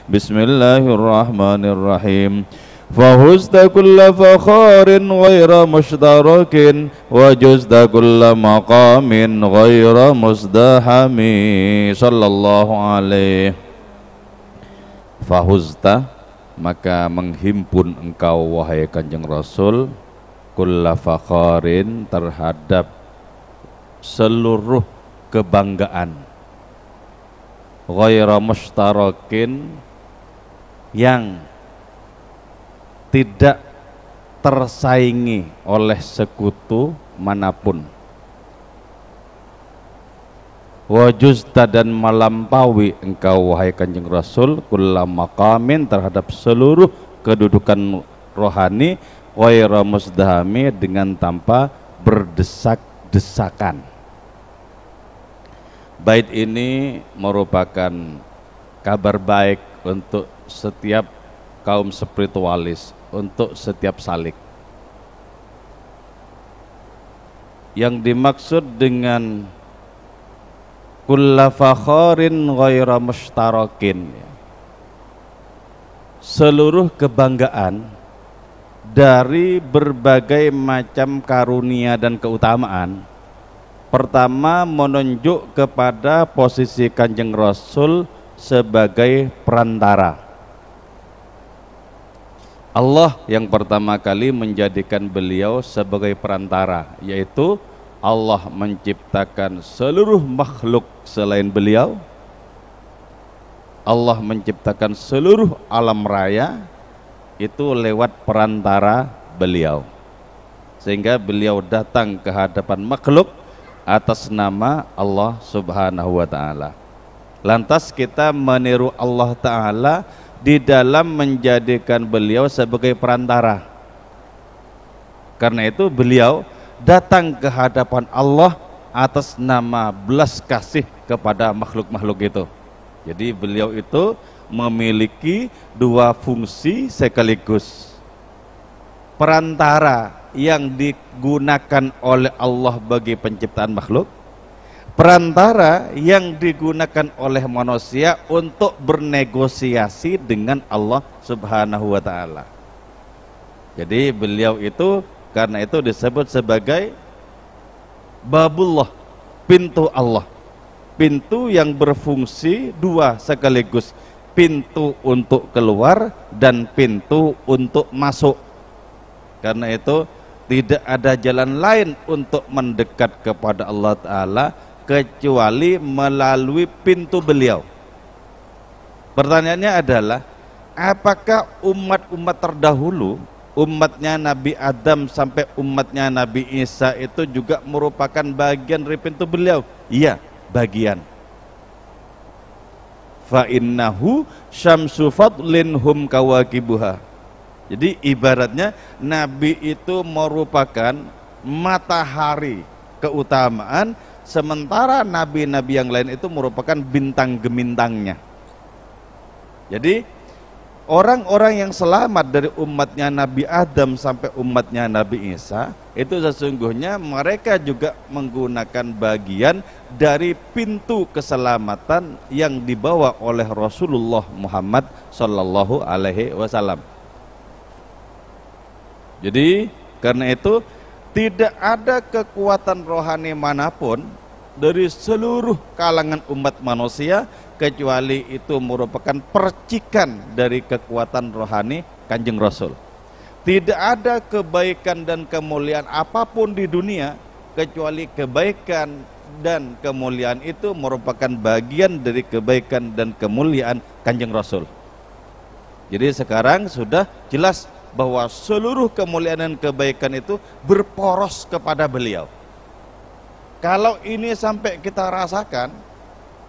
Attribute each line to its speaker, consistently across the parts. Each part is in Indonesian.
Speaker 1: Bismillahirrahmanirrahim. Fahuzta kulla fakharin ghaira mushtarakin wajuzta kulla maqamin ghaira muzdahami. Sallallahu alaihi. Fahuzta, maka menghimpun engkau wahai Kanjeng Rasul, kulla fakharin, terhadap seluruh kebanggaan, ghaira mushtarakin, yang tidak tersaingi oleh sekutu manapun, wajuzta, dan melampaui engkau wahai Kanjeng Rasul, kulla maqamin, terhadap seluruh kedudukan rohani, ghaira muzdahami, dengan tanpa berdesak-desakan. Bait ini merupakan kabar baik untuk setiap kaum spiritualis, untuk setiap salik. Yang dimaksud dengan kulla fakharin ghaira mushtarakin, seluruh kebanggaan dari berbagai macam karunia dan keutamaan, pertama menunjuk kepada posisi Kanjeng Rasul sebagai perantara. Allah yang pertama kali menjadikan beliau sebagai perantara, yaitu Allah menciptakan seluruh makhluk selain beliau, Allah menciptakan seluruh alam raya itu lewat perantara beliau, sehingga beliau datang ke hadapan makhluk atas nama Allah Subhanahu wa ta'ala. Lantas kita meniru Allah Ta'ala di dalam menjadikan beliau sebagai perantara. Karena itu beliau datang ke hadapan Allah atas nama belas kasih kepada makhluk-makhluk itu. Jadi beliau itu memiliki dua fungsi sekaligus. Perantara yang digunakan oleh Allah bagi penciptaan makhluk, perantara yang digunakan oleh manusia untuk bernegosiasi dengan Allah Subhanahu wa ta'ala. Jadi beliau itu, karena itu disebut sebagai babullah, pintu Allah, pintu yang berfungsi dua sekaligus, pintu untuk keluar dan pintu untuk masuk. Karena itu tidak ada jalan lain untuk mendekat kepada Allah Ta'ala kecuali melalui pintu beliau. Pertanyaannya adalah, apakah umat-umat terdahulu, umatnya Nabi Adam sampai umatnya Nabi Isa itu juga merupakan bagian dari pintu beliau? Iya, bagian. Fa innahu syamsu fadlin hum kawakibuha. Jadi ibaratnya Nabi itu merupakan matahari keutamaan, sementara nabi-nabi yang lain itu merupakan bintang gemintangnya. Jadi orang-orang yang selamat dari umatnya Nabi Adam sampai umatnya Nabi Isa itu sesungguhnya mereka juga menggunakan bagian dari pintu keselamatan yang dibawa oleh Rasulullah Muhammad Sallallahu Alaihi Wasallam. Jadi karena itu tidak ada kekuatan rohani manapun dari seluruh kalangan umat manusia kecuali itu merupakan percikan dari kekuatan rohani Kanjeng Rasul. Tidak ada kebaikan dan kemuliaan apapun di dunia kecuali kebaikan dan kemuliaan itu merupakan bagian dari kebaikan dan kemuliaan Kanjeng Rasul. Jadi sekarang sudah jelas bahwa seluruh kemuliaan dan kebaikan itu berporos kepada beliau. Kalau ini sampai kita rasakan,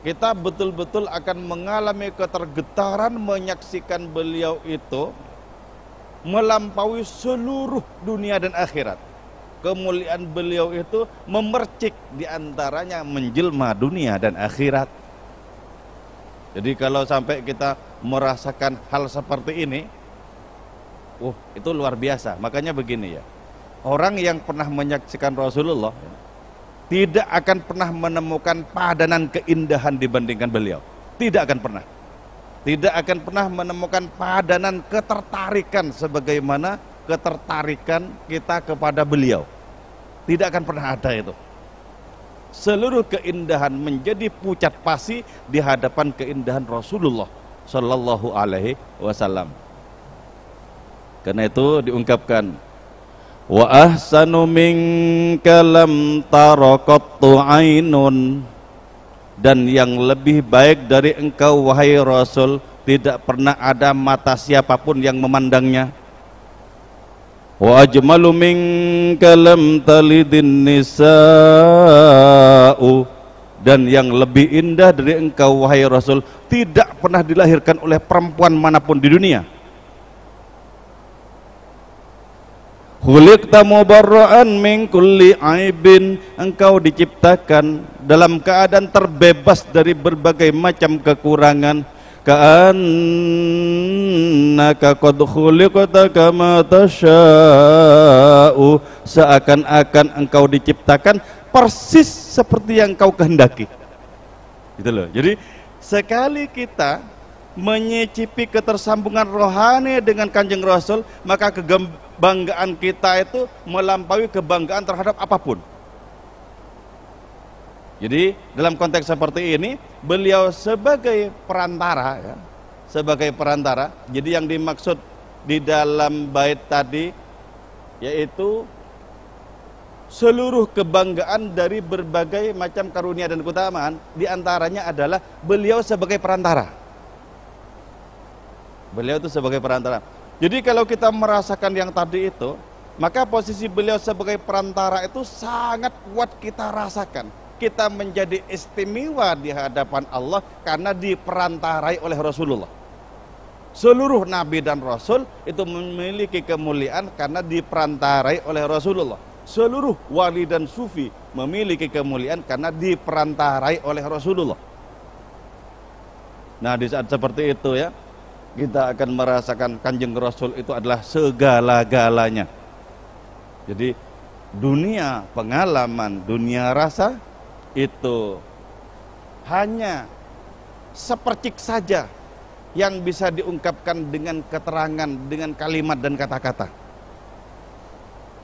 Speaker 1: kita betul-betul akan mengalami ketergetaran menyaksikan beliau itu melampaui seluruh dunia dan akhirat. Kemuliaan beliau itu memercik diantaranya menjelma dunia dan akhirat. Jadi kalau sampai kita merasakan hal seperti ini, itu luar biasa. Makanya begini ya, orang yang pernah menyaksikan Rasulullah tidak akan pernah menemukan padanan keindahan dibandingkan beliau. Tidak akan pernah. tidak akan pernah menemukan padanan ketertarikan sebagaimana ketertarikan kita kepada beliau. Tidak akan pernah ada itu. Seluruh keindahan menjadi pucat pasi di hadapan keindahan Rasulullah Sallallahu Alaihi Wasallam. Karena itu diungkapkan, wa ahsanu minka lam tarakattu ainun, dan yang lebih baik dari engkau wahai Rasul tidak pernah ada mata siapapun yang memandangnya. Wa ajmalu minka lam talidin nisa'u, dan yang lebih indah dari engkau wahai Rasul tidak pernah dilahirkan oleh perempuan manapun di dunia. Khuliqta mubarra'an min kulli aibin, engkau diciptakan dalam keadaan terbebas dari berbagai macam kekurangan. Ka'annaka qad khuliqta kama tasha'u, seakan-akan engkau diciptakan persis seperti yang kau kehendaki. Gitu loh. Jadi sekali kita menyicipi ketersambungan rohani dengan Kanjeng Rasul, maka kebanggaan kita itu melampaui kebanggaan terhadap apapun. Jadi dalam konteks seperti ini, beliau sebagai perantara, ya, sebagai perantara. Jadi yang dimaksud di dalam bait tadi yaitu seluruh kebanggaan dari berbagai macam karunia dan keutamaan, diantaranya adalah beliau sebagai perantara. Beliau itu sebagai perantara. Jadi kalau kita merasakan yang tadi itu, maka posisi beliau sebagai perantara itu sangat kuat kita rasakan. Kita menjadi istimewa di hadapan Allah karena diperantarai oleh Rasulullah. Seluruh nabi dan rasul itu memiliki kemuliaan karena diperantarai oleh Rasulullah. Seluruh wali dan sufi memiliki kemuliaan karena diperantarai oleh Rasulullah. Nah, di saat seperti itu ya, kita akan merasakan Kanjeng Rasul itu adalah segala-galanya. Jadi dunia pengalaman, dunia rasa itu hanya sepercik saja yang bisa diungkapkan dengan keterangan, dengan kalimat dan kata-kata.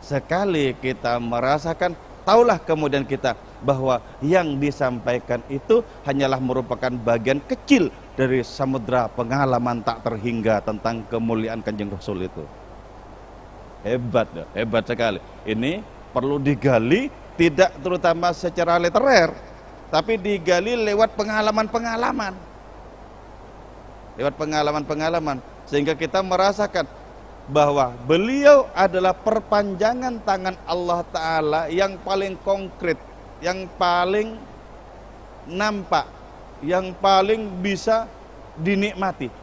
Speaker 1: Sekali kita merasakan, taulah kemudian kita bahwa yang disampaikan itu hanyalah merupakan bagian kecil dari samudra pengalaman tak terhingga tentang kemuliaan Kanjeng Rasul itu. Hebat, hebat sekali. Ini perlu digali, tidak terutama secara literer, tapi digali lewat pengalaman-pengalaman. Lewat pengalaman-pengalaman, sehingga kita merasakan bahwa beliau adalah perpanjangan tangan Allah Ta'ala yang paling konkret, yang paling nampak, yang paling bisa dinikmati.